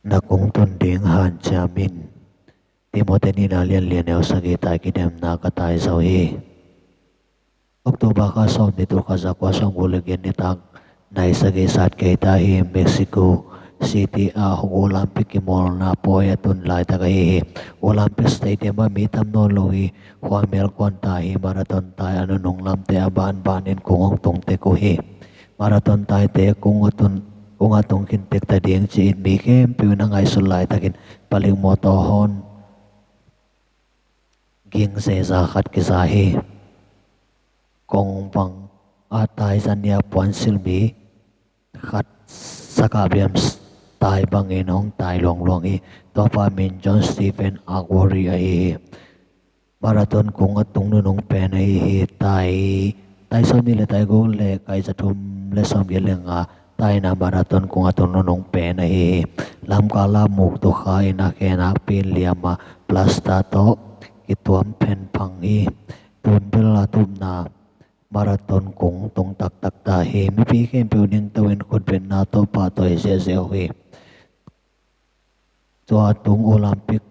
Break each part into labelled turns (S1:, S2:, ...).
S1: na kung tunding han chamin Timote ni na lian lian eo sagi tai kidem na katai zau hi Oktober ka som nito ka zakwa som guligyan ni tag na isagi sat kay tahi Mexico City a hong Olympic mall na po atun lai tagahi Olympic Stadium a mitam no lohi Huamel kon tahi marathon tai anu nung lam te aban banin kung tong te ko hi marathon tai te kung atong kintek ta ding chi in mi kem piu na ngai sulai takin paling mo to hon ging se za khat ki za hi kong bang atai zania puan silmi khat sakabiam tai bang in hong tai long long hi to pa min John Stephen Agwari ai marathon kung atung nu nong pen ai tai som ni le tai go le kai za thum le som ye le nga tai na marathon kung atung nu nong pen ai lam ka la muk to khai na ke na pin liama plasta to ituam pen phang hi tun bela tum na marathon kung tung tak tak ta hi mi pi kem pu ning tawin khut ben na to pa to se se hi to atung Olympic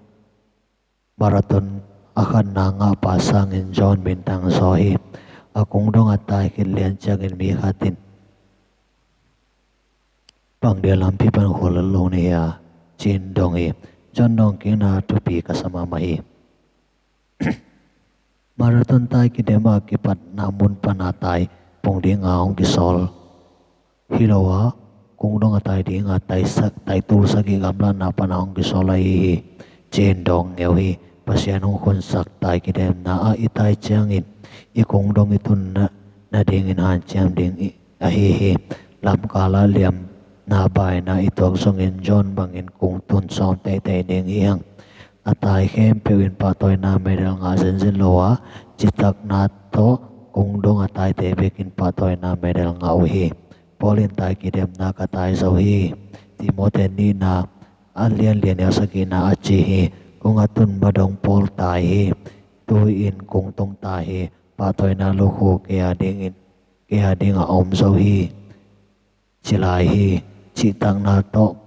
S1: marathon akan na nga pasang in John Bintang so hi akong dong atay kin lian chagin mi khatin pang dia lampi pan kholal lo ni ya chin dong hi John dong kin na tu pi kasama mai marathon tai ki dema ki pat namun panatai pong ding aong ki sol hilowa kung dong atai ding atai sak tai tu sagi gamla na panaong ki sol ai chen dong ngeu hi pasian hong kon sak tai ki dem na a itai chang in i kung dong itun na ding in han cham ding a hi lam kala liam na bai na itok song in John bang in kung tun som tai tai ding iang atai khem pewin patoy na medal nga zen lowa chitak na to kung dong atai te bekin patoy na medal nga uhi polin tai kidem na katai zo hi Timote ni na alian lian ya saki na achi hi kung atun badong pol tai hi tu in kung tong tai hi patoy na lukhu kaya ding a om zo hi chilai hi chitang na to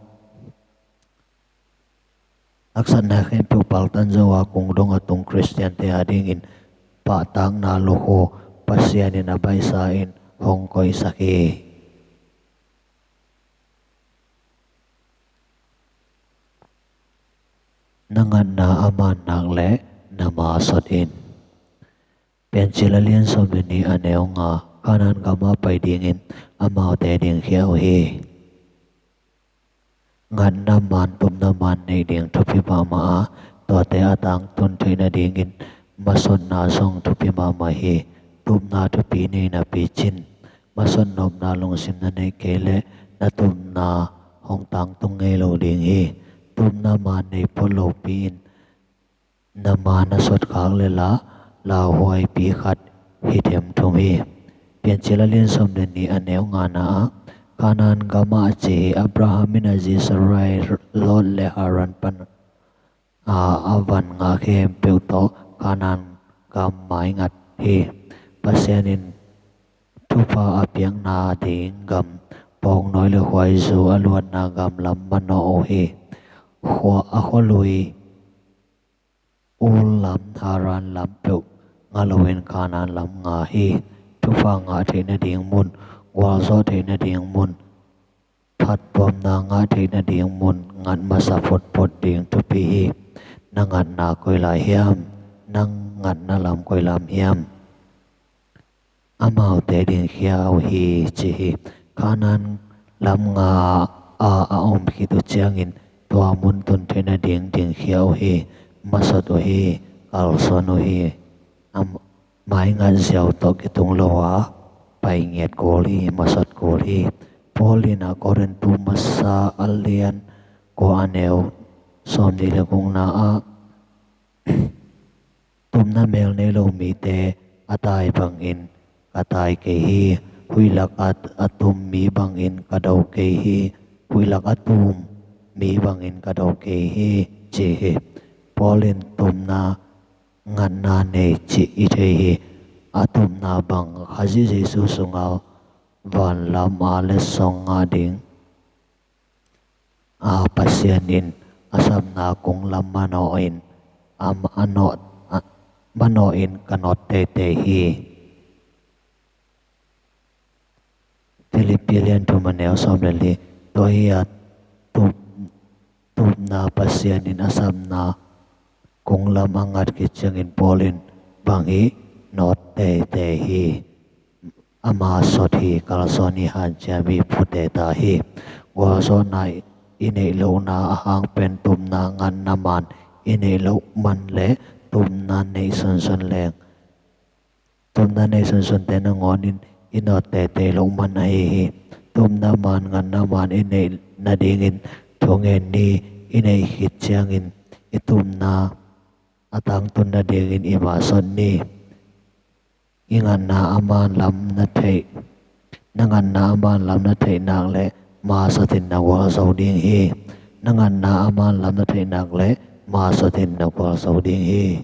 S1: aksan na khem pu paltan zawa kung dong atung Christian te ading in pa tang na loko pasian in abay sa in hong koi saki nangan na aman nang le na maasot in pensilalian so mini aneo nga kanan gama pay dingin amaw te ding hiyaw hi ngan naman tum naman na ding tupi mama to te atang tun te na dingin mason na song tupi mama hi tum na tupi ni na pichin mason nom na long sim na nay kele na tum na hong tang tung ngay lo ding hi tum naman na polo pin naman na sot kang lela la huay pi khat hitem tum hi pian chilalin som ni aneo nga na kanan gama che Abrahamin aziz rai lol le haran pan avan nga khem peuto kanan gam mai ngat hi pasianin thupa apiang na ding gam pong noi le khwai zu alwan na gam lam mano hi khwa a kholui ul lam haran lam peu ngalowen kanan lam nga hi thupa nga the na ding mun wal zo the na ding mun phat pom na nga the na ding mun ngat ma sa phot phot ding tu pi hi na ngat na koi la hiam nang ngat na lam koi lam hiam amau te ding hiao hi chi kanan lam nga a om ki tu changin to mun tun the na ding hiao hi masat o hi al son o hi am mai ngat ziaw to ki tung lowa pai nget koli masat koli polina koren tu masa alian ko aneo som di le kung na a tum na mel ne lo mi te atai bang in katai ke hi huilak at atum mi bang in kadaw ke hi huilak atum mi bang in kadaw ke hi chi hi polin tum na ngan na ne chi i the hi atum na bang haji jesu sungaw van lam ale song nga ding pas pasianin asam na kung lam manoin manoin kanot te hi Philippilian tu maneo somlali tohiya tup na pasianin asam na kung lam angat kichangin polin bangi not te hi ama sot hi kalsoni han chami phute ta hi wa so nai inei lo na ahang pen tum na ngan naman inei lo man le tum na nei son leng tum na nei son te na ngonin inot te lo man hi tum na man ngan naman inei na dingin thungen ni inei hit chiangin itum na atang tun na dingin ima son ni ingan na aman lam na thei nangan na aman lam na thei nak le ma sa tin na wa so ding hi nangan na aman lam na thei nak le ma sa tin na wa so ding hi